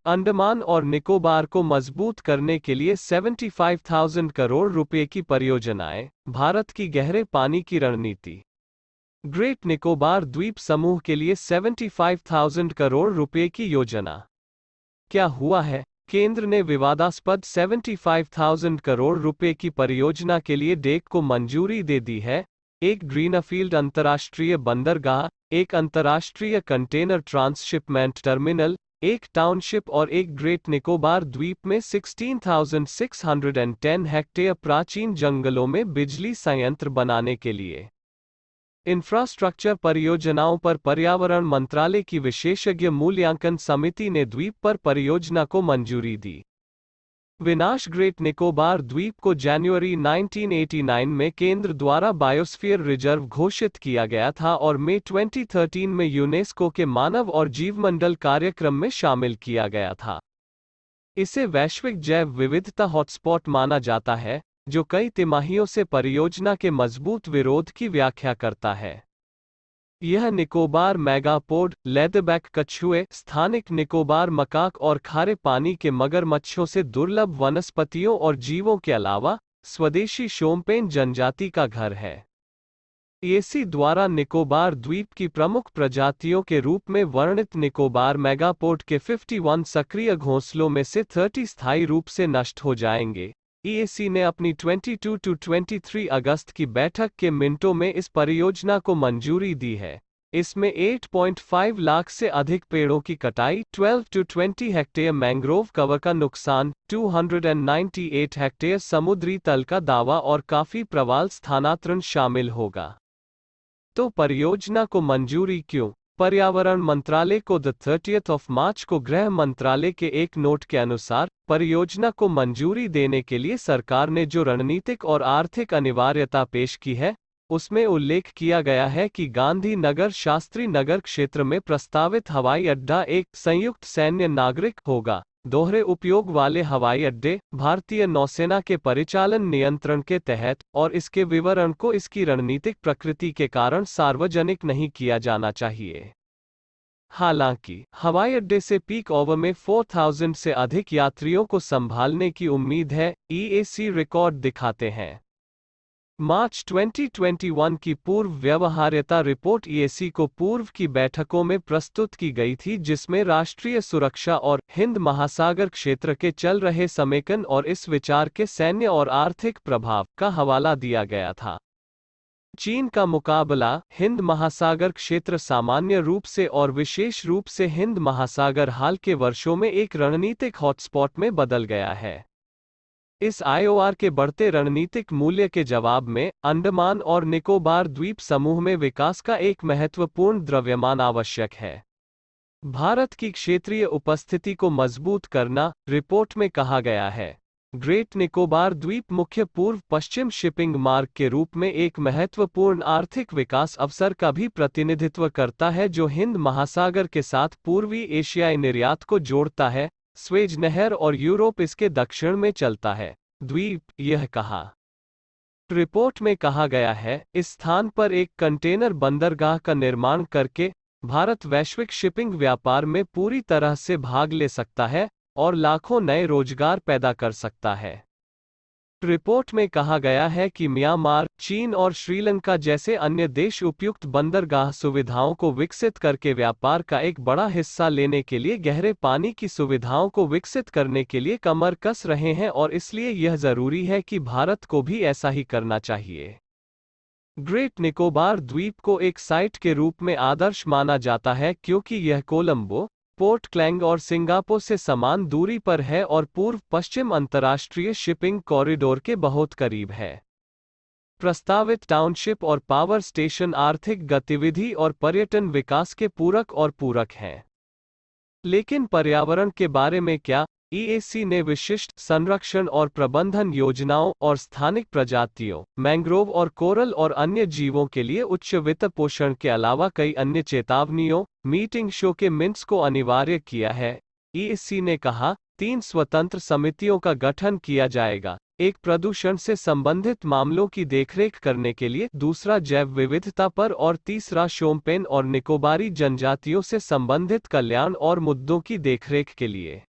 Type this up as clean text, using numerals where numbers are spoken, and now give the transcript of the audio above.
अंडमान और निकोबार को मजबूत करने के लिए 75,000 करोड़ रुपए की परियोजनाएं, भारत की गहरे पानी की रणनीति। ग्रेट निकोबार द्वीप समूह के लिए 75,000 करोड़ रुपए की योजना। क्या हुआ है? केंद्र ने विवादास्पद 75,000 करोड़ रुपए की परियोजना के लिए डेक को मंजूरी दे दी है। एक ग्रीनफील्ड अंतर्राष्ट्रीय बंदरगाह, एक अंतर्राष्ट्रीय कंटेनर ट्रांसशिपमेंट टर्मिनल, एक टाउनशिप और एक ग्रेट निकोबार द्वीप में 16,610 हेक्टेयर प्राचीन जंगलों में बिजली संयंत्र बनाने के लिए। इंफ्रास्ट्रक्चर परियोजनाओं पर पर्यावरण मंत्रालय की विशेषज्ञ मूल्यांकन समिति ने द्वीप पर परियोजना को मंजूरी दी। विनाश ग्रेट निकोबार द्वीप को जनवरी 1989 में केंद्र द्वारा बायोस्फीयर रिजर्व घोषित किया गया था और मई 2013 में यूनेस्को के मानव और जीवमंडल कार्यक्रम में शामिल किया गया था। इसे वैश्विक जैव विविधता हॉटस्पॉट माना जाता है, जो कई तिमाहियों से परियोजना के मजबूत विरोध की व्याख्या करता है। यह निकोबार मेगापोड, लेदरबैक कछुए, स्थानिक निकोबार मकाक और खारे पानी के मगरमच्छों से दुर्लभ वनस्पतियों और जीवों के अलावा स्वदेशी शोम्पेन जनजाति का घर है। ईएसी द्वारा निकोबार द्वीप की प्रमुख प्रजातियों के रूप में वर्णित निकोबार मेगापोड के 51 सक्रिय घोंसलों में से 30 स्थायी रूप से नष्ट हो जाएंगे। ईएसी ने अपनी 22-23 अगस्त की बैठक के मिनटों में इस परियोजना को मंजूरी दी है। इसमें 8.5 लाख से अधिक पेड़ों की कटाई, 12-20 हेक्टेयर मैंग्रोव कवर का नुकसान, 298 हेक्टेयर समुद्री तल का दावा और काफी प्रवाल स्थानांतरण शामिल होगा। तो परियोजना को मंजूरी क्यों? पर्यावरण मंत्रालय को 30 मार्च को गृह मंत्रालय के एक नोट के अनुसार परियोजना को मंजूरी देने के लिए सरकार ने जो रणनीतिक और आर्थिक अनिवार्यता पेश की है, उसमें उल्लेख किया गया है कि गांधी नगर शास्त्री नगर क्षेत्र में प्रस्तावित हवाई अड्डा एक संयुक्त सैन्य नागरिक होगा। दोहरे उपयोग वाले हवाई अड्डे भारतीय नौसेना के परिचालन नियंत्रण के तहत, और इसके विवरण को इसकी रणनीतिक प्रकृति के कारण सार्वजनिक नहीं किया जाना चाहिए। हालांकि हवाई अड्डे से पीक ओवर में 4,000 से अधिक यात्रियों को संभालने की उम्मीद है, ईएसी रिकॉर्ड दिखाते हैं। मार्च 2021 की पूर्व व्यवहार्यता रिपोर्ट ईएसी को पूर्व की बैठकों में प्रस्तुत की गई थी, जिसमें राष्ट्रीय सुरक्षा और हिंद महासागर क्षेत्र के चल रहे समेकन और इस विचार के सैन्य और आर्थिक प्रभाव का हवाला दिया गया था। चीन का मुकाबला हिंद महासागर क्षेत्र सामान्य रूप से और विशेष रूप से हिंद महासागर हाल के वर्षों में एक रणनीतिक हॉटस्पॉट में बदल गया है। इस आईओआर के बढ़ते रणनीतिक मूल्य के जवाब में अंडमान और निकोबार द्वीप समूह में विकास का एक महत्वपूर्ण द्रव्यमान आवश्यक है। भारत की क्षेत्रीय उपस्थिति को मजबूत करना, रिपोर्ट में कहा गया है। ग्रेट निकोबार द्वीप मुख्य पूर्व पश्चिम शिपिंग मार्ग के रूप में एक महत्वपूर्ण आर्थिक विकास अवसर का भी प्रतिनिधित्व करता है, जो हिंद महासागर के साथ पूर्वी एशियाई निर्यात को जोड़ता है। स्वेज नहर और यूरोप इसके दक्षिण में चलता है। द्वीप, यह कहा। रिपोर्ट में कहा गया है, इस स्थान पर एक कंटेनर बंदरगाह का निर्माण करके भारत वैश्विक शिपिंग व्यापार में पूरी तरह से भाग ले सकता है और लाखों नए रोजगार पैदा कर सकता है। रिपोर्ट में कहा गया है कि म्यांमार, चीन और श्रीलंका जैसे अन्य देश उपयुक्त बंदरगाह सुविधाओं को विकसित करके व्यापार का एक बड़ा हिस्सा लेने के लिए गहरे पानी की सुविधाओं को विकसित करने के लिए कमर कस रहे हैं, और इसलिए यह जरूरी है कि भारत को भी ऐसा ही करना चाहिए। ग्रेट निकोबार द्वीप को एक साइट के रूप में आदर्श माना जाता है क्योंकि यह कोलंबो, पोर्ट क्लैंग और सिंगापुर से समान दूरी पर है और पूर्व पश्चिम अंतर्राष्ट्रीय शिपिंग कॉरिडोर के बहुत करीब है। प्रस्तावित टाउनशिप और पावर स्टेशन आर्थिक गतिविधि और पर्यटन विकास के पूरक हैं। लेकिन पर्यावरण के बारे में क्या? ईएसी ने विशिष्ट संरक्षण और प्रबंधन योजनाओं और स्थानिक प्रजातियों, मैंग्रोव और कोरल और अन्य जीवों के लिए उच्च वित्त पोषण के अलावा कई अन्य चेतावनियों, मीटिंग शो के मिनट्स को अनिवार्य किया है। ईएसी ने कहा, 3 स्वतंत्र समितियों का गठन किया जाएगा, एक प्रदूषण से संबंधित मामलों की देखरेख करने के लिए, दूसरा जैव विविधता पर और तीसरा शोम्पेन और निकोबारी जनजातियों से संबंधित कल्याण और मुद्दों की देखरेख के लिए।